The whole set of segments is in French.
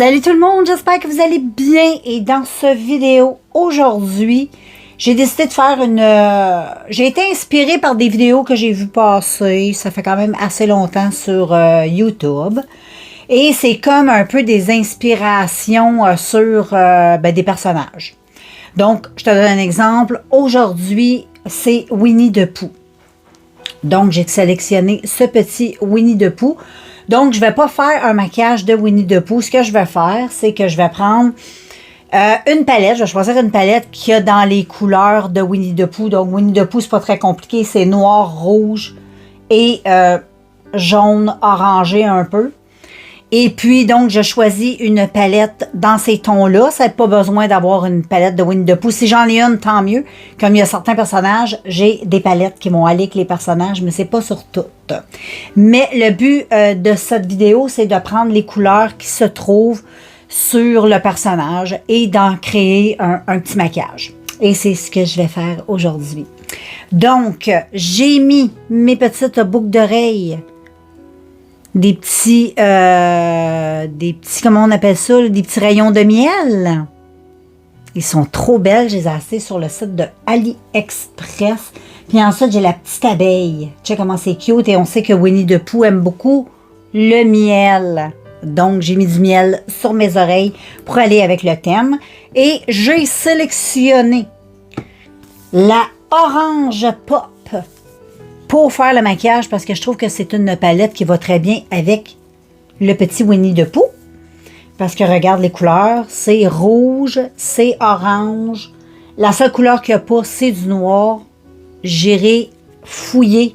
Salut tout le monde, j'espère que vous allez bien et dans cette vidéo aujourd'hui, j'ai décidé de faire j'ai été inspirée par des vidéos que j'ai vues passer, ça fait quand même assez longtemps sur YouTube et c'est comme un peu des inspirations sur des personnages. Donc, je te donne un exemple, aujourd'hui c'est Winnie the Pooh. Donc, j'ai sélectionné ce petit Winnie the Pooh. Donc, je ne vais pas faire un maquillage de Winnie the Pooh. Ce que je vais faire, c'est que je vais prendre une palette. Je vais choisir une palette qui a dans les couleurs de Winnie the Pooh. Donc, Winnie the Pooh, c'est pas très compliqué. C'est noir, rouge et jaune, orangé un peu. Et puis, donc, je choisis une palette dans ces tons-là. Ça n'a pas besoin d'avoir une palette de Winnie the Pooh. Si j'en ai une, tant mieux. Comme il y a certains personnages, j'ai des palettes qui vont aller avec les personnages, mais c'est pas sur toutes. Mais le but de cette vidéo, c'est de prendre les couleurs qui se trouvent sur le personnage et d'en créer un petit maquillage. Et c'est ce que je vais faire aujourd'hui. Donc, j'ai mis mes petites boucles d'oreilles. Des petits, comment on appelle ça, des petits rayons de miel. Ils sont trop belles, je les ai achetés sur le site de AliExpress. Puis ensuite, j'ai la petite abeille. Tu sais comment c'est cute et on sait que Winnie the Pooh aime beaucoup le miel. Donc, j'ai mis du miel sur mes oreilles pour aller avec le thème. Et j'ai sélectionné la Orange Pop pour faire le maquillage parce que je trouve que c'est une palette qui va très bien avec le petit Winnie the Pooh. Parce que regarde les couleurs, c'est rouge, c'est orange. La seule couleur qu'il n'y a pas, c'est du noir. J'irai fouiller.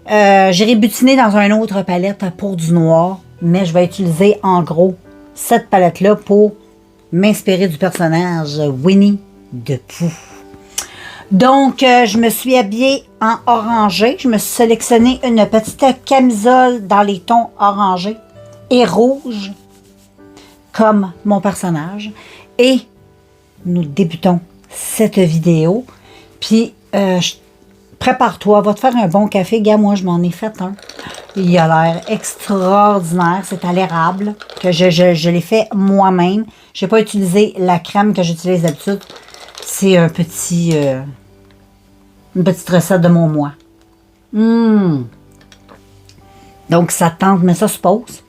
J'irai butiner dans une autre palette pour du noir. Mais je vais utiliser en gros cette palette-là pour m'inspirer du personnage Winnie the Pooh. Donc, je me suis habillée en orangé. Je me suis sélectionné une petite camisole dans les tons orangés et rouge, comme mon personnage. Et nous débutons cette vidéo. Puis, prépare-toi, va te faire un bon café. Gars, moi, je m'en ai fait un. Il a l'air extraordinaire. C'est à l'érable que je l'ai fait moi-même. Je n'ai pas utilisé la crème que j'utilise d'habitude. C'est un petit... une petite recette de mon moi. Donc, ça te tente, mais ça se pose.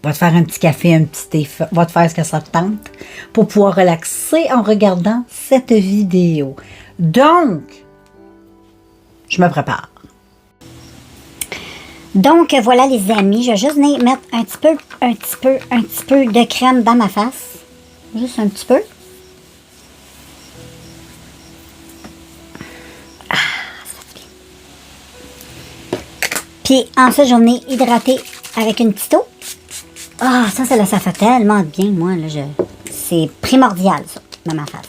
Va te faire un petit café, un petit thé. Va te faire ce que ça te tente pour pouvoir relaxer en regardant cette vidéo. Donc, je me prépare. Donc, voilà les amis. Je vais juste venir mettre un petit peu de crème dans ma face. Juste un petit peu. Puis ensuite, j'en ai hydraté avec une petite eau. Ah, ça fait tellement de bien, moi. C'est primordial, ça, dans ma face.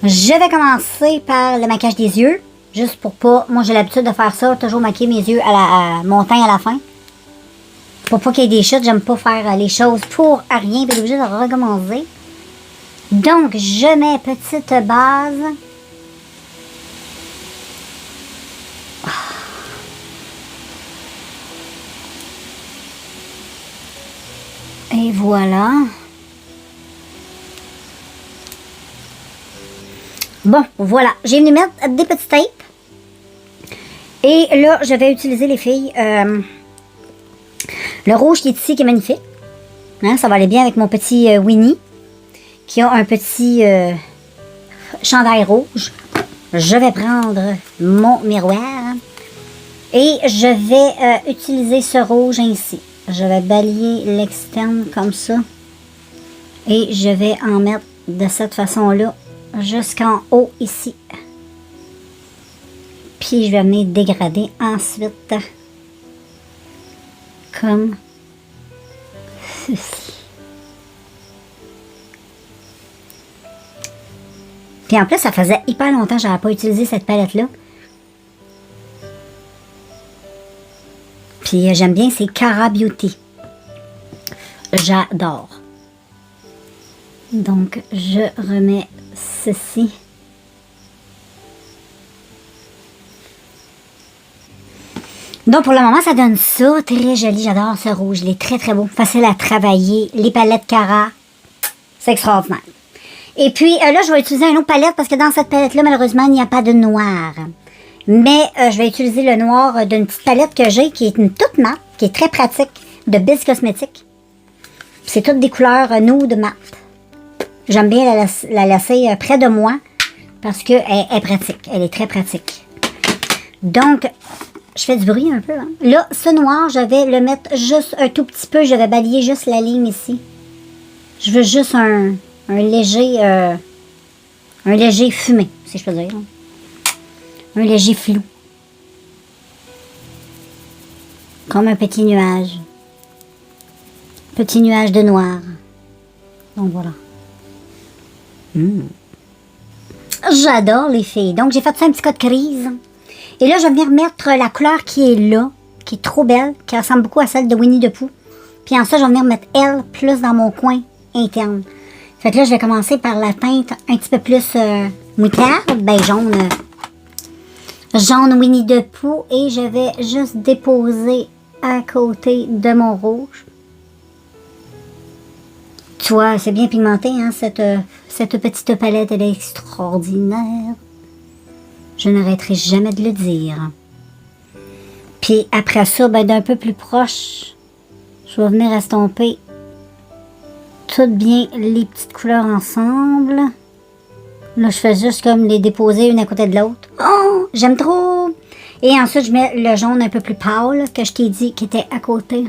Je vais commencer par le maquillage des yeux. Juste pour pas... Moi, j'ai l'habitude de faire ça, toujours maquiller mes yeux à mon teint à la fin. Pour pas qu'il y ait des chutes, j'aime pas faire les choses pour rien. Puis, je suis obligée de recommencer. Donc, je mets petite base... Et voilà. Bon, voilà. J'ai venu mettre des petits tapes. Et là, je vais utiliser, les filles, le rouge qui est ici, qui est magnifique. Hein, ça va aller bien avec mon petit Winnie, qui a un petit chandail rouge. Je vais prendre mon miroir. Et je vais utiliser ce rouge ainsi. Je vais balayer l'externe comme ça. Et je vais en mettre de cette façon-là jusqu'en haut ici. Puis je vais venir dégrader ensuite comme ceci. Puis en plus, ça faisait hyper longtemps que je n'avais pas utilisé cette palette-là. Puis j'aime bien, c'est Cara Beauty. J'adore. Donc, je remets ceci. Donc, pour le moment, ça donne ça. Très joli. J'adore ce rouge. Il est très, très beau. Facile à travailler. Les palettes Cara, c'est extraordinaire. Et puis, là, je vais utiliser une autre palette parce que dans cette palette-là, malheureusement, il n'y a pas de noir. Mais je vais utiliser le noir d'une petite palette que j'ai qui est une toute mat, qui est très pratique, de Biz Cosmetics. C'est toutes des couleurs nude mat. J'aime bien la laisser près de moi parce qu'elle est pratique. Elle est très pratique. Donc, je fais du bruit un peu. Hein? Là, ce noir, je vais le mettre juste un tout petit peu. Je vais balayer juste la ligne ici. Je veux juste un léger fumé, si je peux dire. Un léger flou. Comme un petit nuage. Petit nuage de noir. Donc voilà. J'adore les filles. Donc j'ai fait ça un petit cas de crise. Et là, je vais venir mettre la couleur qui est là, qui est trop belle, qui ressemble beaucoup à celle de Winnie the Pooh. Puis en ça, je vais venir mettre elle plus dans mon coin interne. Fait que là, je vais commencer par la teinte un petit peu plus moutarde, ben jaune. Jaune Winnie the Pooh. Et je vais juste déposer à côté de mon rouge. Tu vois, c'est bien pigmenté, hein, cette petite palette, elle est extraordinaire. Je n'arrêterai jamais de le dire. Puis après ça, ben, d'un peu plus proche, je vais venir estomper toutes bien les petites couleurs ensemble. Là, je fais juste comme les déposer une à côté de l'autre. Oh, j'aime trop! Et ensuite, je mets le jaune un peu plus pâle que je t'ai dit qui était à côté.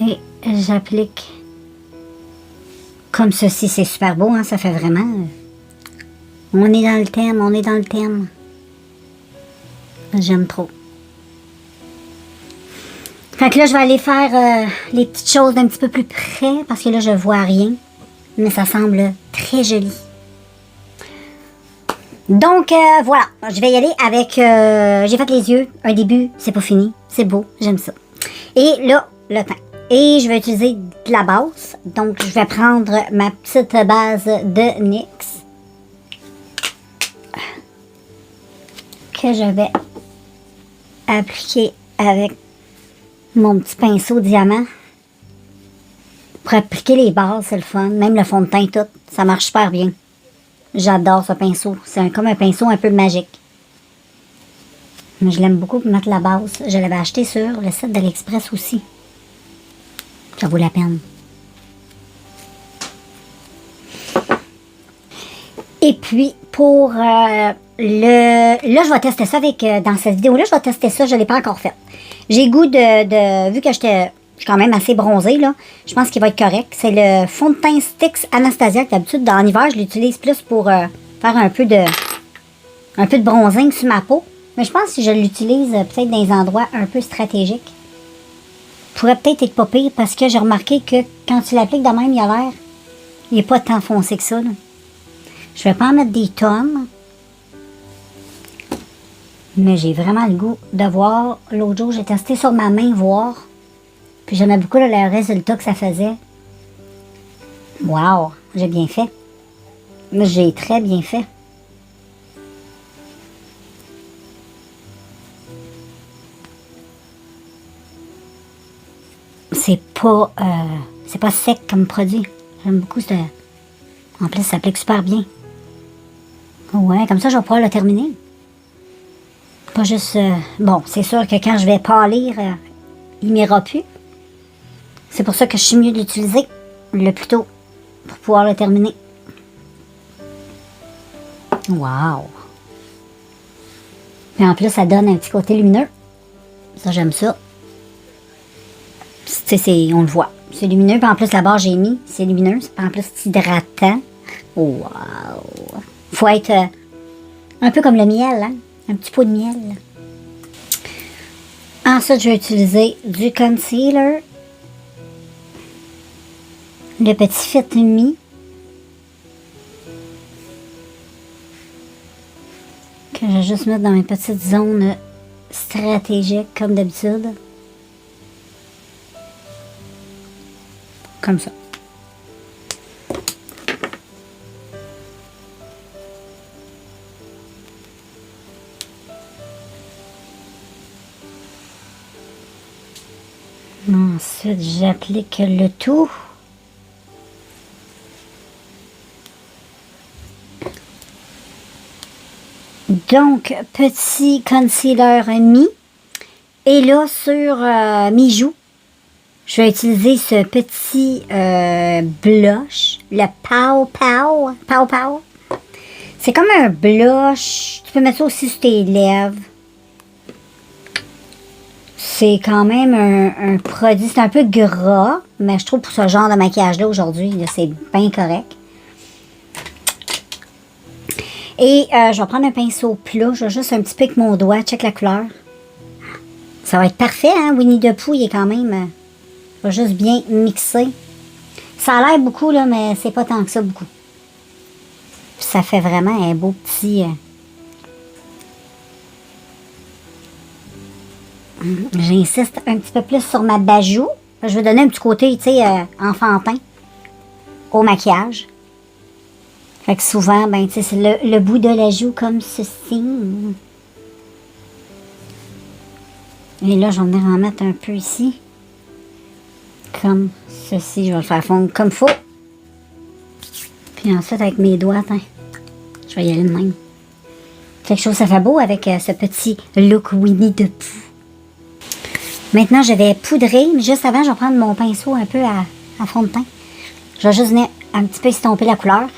Et j'applique comme ceci. C'est super beau, hein? Ça fait vraiment... On est dans le thème, on est dans le thème. J'aime trop. Fait que là, je vais aller faire les petites choses d'un petit peu plus près parce que là, je vois rien. Mais ça semble très joli. Donc, voilà. Je vais y aller avec... j'ai fait les yeux. Un début, c'est pas fini. C'est beau, j'aime ça. Et là, le teint. Et je vais utiliser de la base. Donc, je vais prendre ma petite base de NYX. Que je vais appliquer avec mon petit pinceau diamant. Pour appliquer les bases, c'est le fun. Même le fond de teint, tout. Ça marche super bien. J'adore ce pinceau. C'est comme un pinceau un peu magique. Mais je l'aime beaucoup pour mettre la base. Je l'avais acheté sur le site d'AliExpress aussi. Ça vaut la peine. Et puis, pour là, je vais tester ça avec... dans cette vidéo-là, je vais tester ça. Je ne l'ai pas encore fait. J'ai goût vu que je suis quand même assez bronzée, là. Je pense qu'il va être correct. C'est le fond de teint Stix Anastasia. D'habitude, dans l'hiver, je l'utilise plus pour faire un peu de bronzing sur ma peau. Mais je pense que si je l'utilise peut-être dans des endroits un peu stratégiques, pourrait peut-être être pas pire parce que j'ai remarqué que quand tu l'appliques de même, il a l'air... Il n'est pas tant foncé que ça, là. Je vais pas en mettre des tonnes. Mais j'ai vraiment le goût de voir. L'autre jour, j'ai testé sur ma main, voir. Puis j'aimais beaucoup là, le résultat que ça faisait. Wow, j'ai bien fait. J'ai très bien fait. C'est pas sec comme produit. J'aime beaucoup ce... En plus, ça s'applique super bien. Ouais, comme ça, je vais pouvoir le terminer. Pas juste... bon, c'est sûr que quand je vais pâlir, il m'ira plus. C'est pour ça que je suis mieux de l'utiliser le plus tôt pour pouvoir le terminer. Wow! Et en plus, ça donne un petit côté lumineux. Ça, j'aime ça. Tu sais, on le voit. C'est lumineux. Puis en plus, la barre j'ai mis, c'est lumineux. Puis en plus, c'est hydratant. Wow! Faut être un peu comme le miel, hein? Un petit pot de miel. Ensuite, je vais utiliser du concealer. Le petit Fit Me. Que je vais juste mettre dans mes petites zones stratégiques, comme d'habitude. Comme ça. Ensuite, j'applique le tout. Donc, petit concealer mis. Et là, sur mes joues, je vais utiliser ce petit blush, le Pow Pow. Pow Pow. C'est comme un blush. Tu peux mettre ça aussi sur tes lèvres. C'est quand même un produit, c'est un peu gras, mais je trouve pour ce genre de maquillage-là aujourd'hui, c'est bien correct. Et je vais prendre un pinceau plat, je vais juste un petit peu avec mon doigt, check la couleur. Ça va être parfait, hein? Winnie the Pooh, il est quand même... je vais juste bien mixer. Ça a l'air beaucoup, là, mais c'est pas tant que ça, beaucoup. Puis ça fait vraiment un beau petit... J'insiste un petit peu plus sur ma bajou. Je vais donner un petit côté, tu sais, enfantin au maquillage. Fait que souvent, ben, tu sais, c'est le bout de la joue comme ceci. Et là, je vais venir en mettre un peu ici. Comme ceci. Je vais le faire fondre comme il faut. Puis ensuite, avec mes doigts, hein, je vais y aller de même. Quelque chose, ça fait beau avec ce petit look Winnie the Pooh. Maintenant, je vais poudrer, mais juste avant, je vais prendre mon pinceau un peu à fond de teint. Je vais juste venir un petit peu estomper la couleur.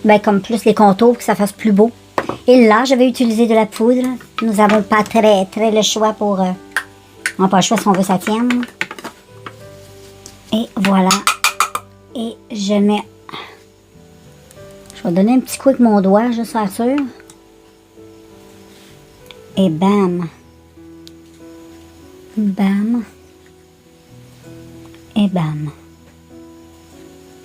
Ben, comme plus les contours pour que ça fasse plus beau. Et là, je vais utiliser de la poudre. Nous n'avons pas très le choix pour... on n'a pas le choix si on veut ça tienne. Et voilà. Et je mets... Je vais donner un petit coup avec mon doigt, juste pour être sûr. Et bam! Bam. Et bam.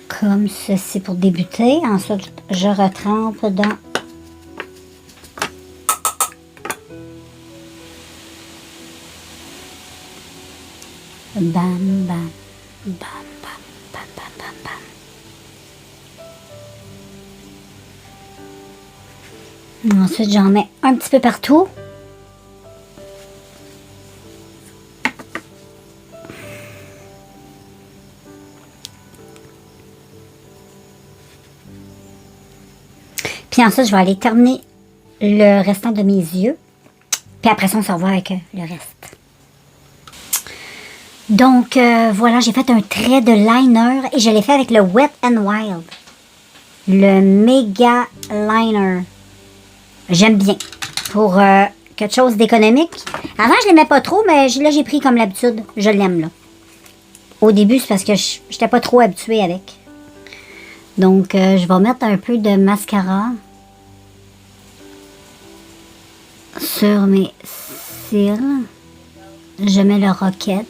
Comme ceci pour débuter. Ensuite, je retrempe dans... Bam, bam, bam, bam, bam, bam, bam, bam. Ensuite, j'en mets un petit peu partout. Puis ensuite, je vais aller terminer le restant de mes yeux. Puis après ça, on se revoit avec le reste. Donc, voilà, j'ai fait un trait de liner et je l'ai fait avec le Wet n Wild. Le Mega Liner. J'aime bien. Pour quelque chose d'économique. Avant, je l'aimais pas trop, mais là, j'ai pris comme l'habitude. Je l'aime, là. Au début, c'est parce que je n'étais pas trop habituée avec. Donc, je vais mettre un peu de mascara sur mes cils. Je mets le Rocket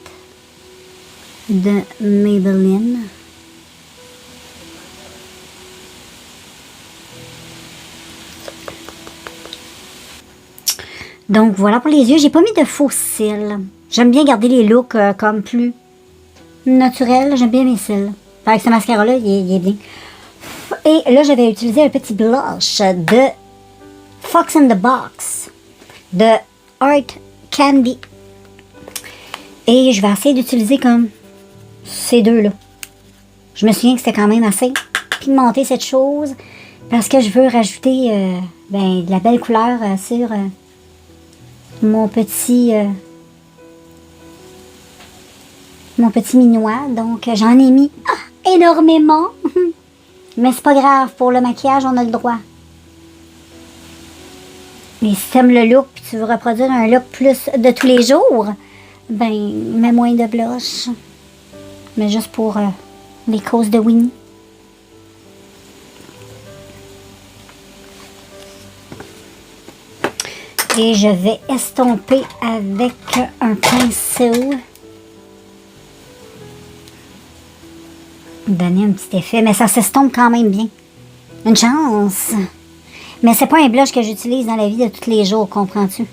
de Maybelline. Donc, voilà pour les yeux. J'ai pas mis de faux cils. J'aime bien garder les looks comme plus naturels. J'aime bien mes cils. Avec ce mascara-là, il est bien. Et là, je vais utiliser un petit blush de Fox in the Box de Art Candy. Et je vais essayer d'utiliser comme ces deux-là. Je me souviens que c'était quand même assez pigmenté cette chose parce que je veux rajouter de la belle couleur sur mon petit minois. Donc, j'en ai mis énormément. Mais c'est pas grave, pour le maquillage, on a le droit. Mais si tu aimes le look et tu veux reproduire un look plus de tous les jours, ben, mets moins de blush. Mais juste pour les causes de Winnie. Et je vais estomper avec un pinceau. Donner un petit effet, mais ça s'estompe quand même bien. Une chance. Mais c'est pas un blush que j'utilise dans la vie de tous les jours, comprends-tu?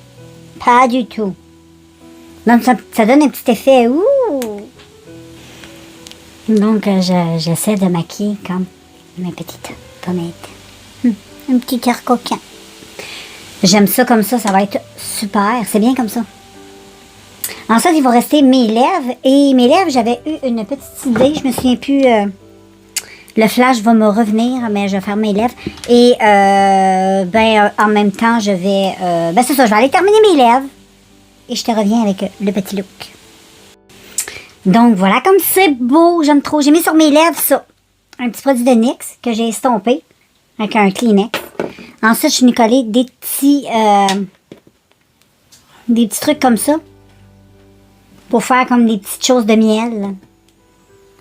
Pas du tout. Donc, ça donne un petit effet. Ouh! Donc, j'essaie de maquiller comme mes petites pommettes. Un petit cœur coquin. J'aime ça comme ça va être super. C'est bien comme ça. Ensuite, il va rester mes lèvres. Et mes lèvres, j'avais eu une petite idée. Je me souviens plus... le flash va me revenir, mais je vais faire mes lèvres. Et en même temps, je vais... c'est ça, je vais aller terminer mes lèvres. Et je te reviens avec le petit look. Donc voilà, comme c'est beau, j'aime trop. J'ai mis sur mes lèvres ça. Un petit produit de NYX que j'ai estompé avec un Kleenex. Ensuite, je suis venue coller des petits trucs comme ça. Pour faire comme des petites choses de miel.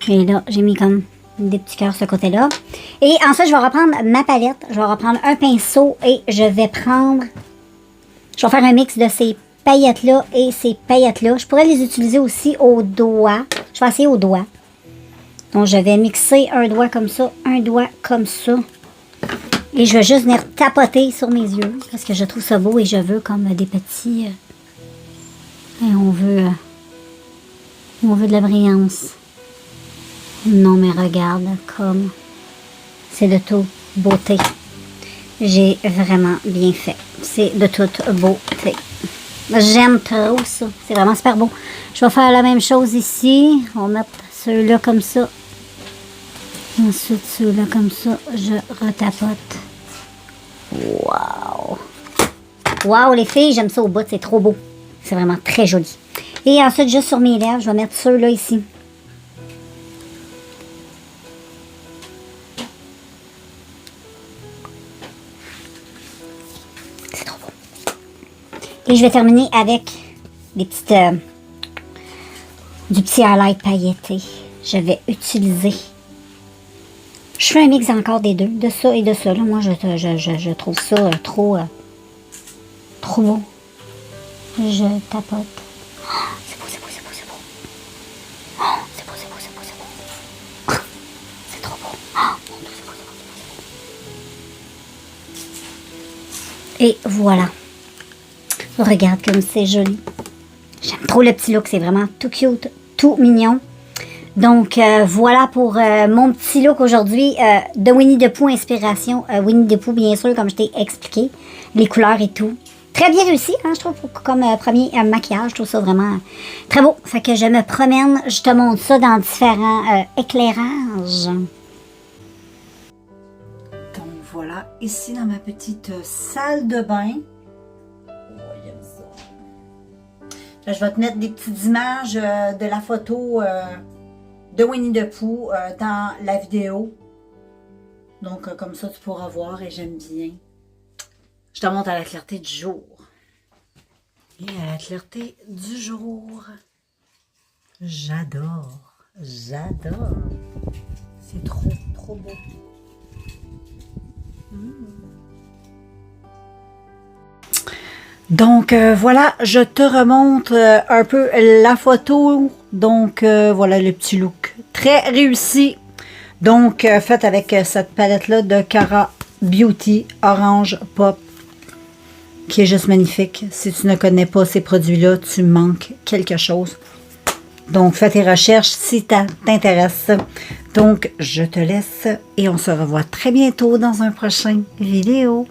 Et là, j'ai mis comme des petits cœurs de ce côté-là. Et ensuite, je vais reprendre ma palette. Je vais reprendre un pinceau et je vais faire un mix de ces paillettes-là et ces paillettes-là. Je pourrais les utiliser aussi au doigt. Je vais essayer au doigt. Donc, je vais mixer un doigt comme ça, un doigt comme ça. Et je vais juste venir tapoter sur mes yeux parce que je trouve ça beau et je veux comme des petits... et on veut de la brillance. Non, mais regarde comme c'est de toute beauté. J'ai vraiment bien fait. C'est de toute beauté. J'aime trop ça. C'est vraiment super beau. Je vais faire la même chose ici. On va mettre ceux-là comme ça. Ensuite, ceux-là comme ça. Je retapote. Wow! Wow, les filles, j'aime ça au bout. C'est trop beau. C'est vraiment très joli. Et ensuite, juste sur mes lèvres, je vais mettre ceux-là ici. C'est trop beau. Et je vais terminer avec des petites... du petit highlight pailleté. Je vais utiliser... Je fais un mix encore des deux, de ça et de ça. Là, moi, je trouve ça trop beau. Je tapote. Oh, c'est beau, c'est beau, c'est beau, c'est beau. Oh, c'est beau, c'est beau, c'est beau, c'est beau. Oh, c'est trop beau. Oh, mon Dieu, c'est beau, c'est beau, c'est beau. Et voilà. Regarde comme c'est joli. J'aime trop le petit look. C'est vraiment tout cute, tout mignon. Donc, voilà pour mon petit look aujourd'hui de Winnie the Pooh inspiration. Winnie the Pooh, bien sûr, comme je t'ai expliqué. Les couleurs et tout. Très bien réussi, hein, je trouve, comme premier maquillage. Je trouve ça vraiment très beau. Fait que je me promène, je te montre ça dans différents éclairages. Donc, voilà. Ici, dans ma petite salle de bain. Oh, j'aime ça. Là, je vais te mettre des petites images de la photo... de Winnie the Pooh dans la vidéo. Donc, comme ça, tu pourras voir et j'aime bien. Je te montre à la clarté du jour. Et à la clarté du jour. J'adore. J'adore. C'est trop, trop beau. Donc, voilà, je te remontre un peu la photo. Donc, voilà le petit look. Très réussi. Donc, fait avec cette palette-là de Cara Beauty Orange Pop. Qui est juste magnifique. Si tu ne connais pas ces produits-là, tu manques quelque chose. Donc, fais tes recherches si ça t'intéresse. Donc, je te laisse et on se revoit très bientôt dans un prochain vidéo.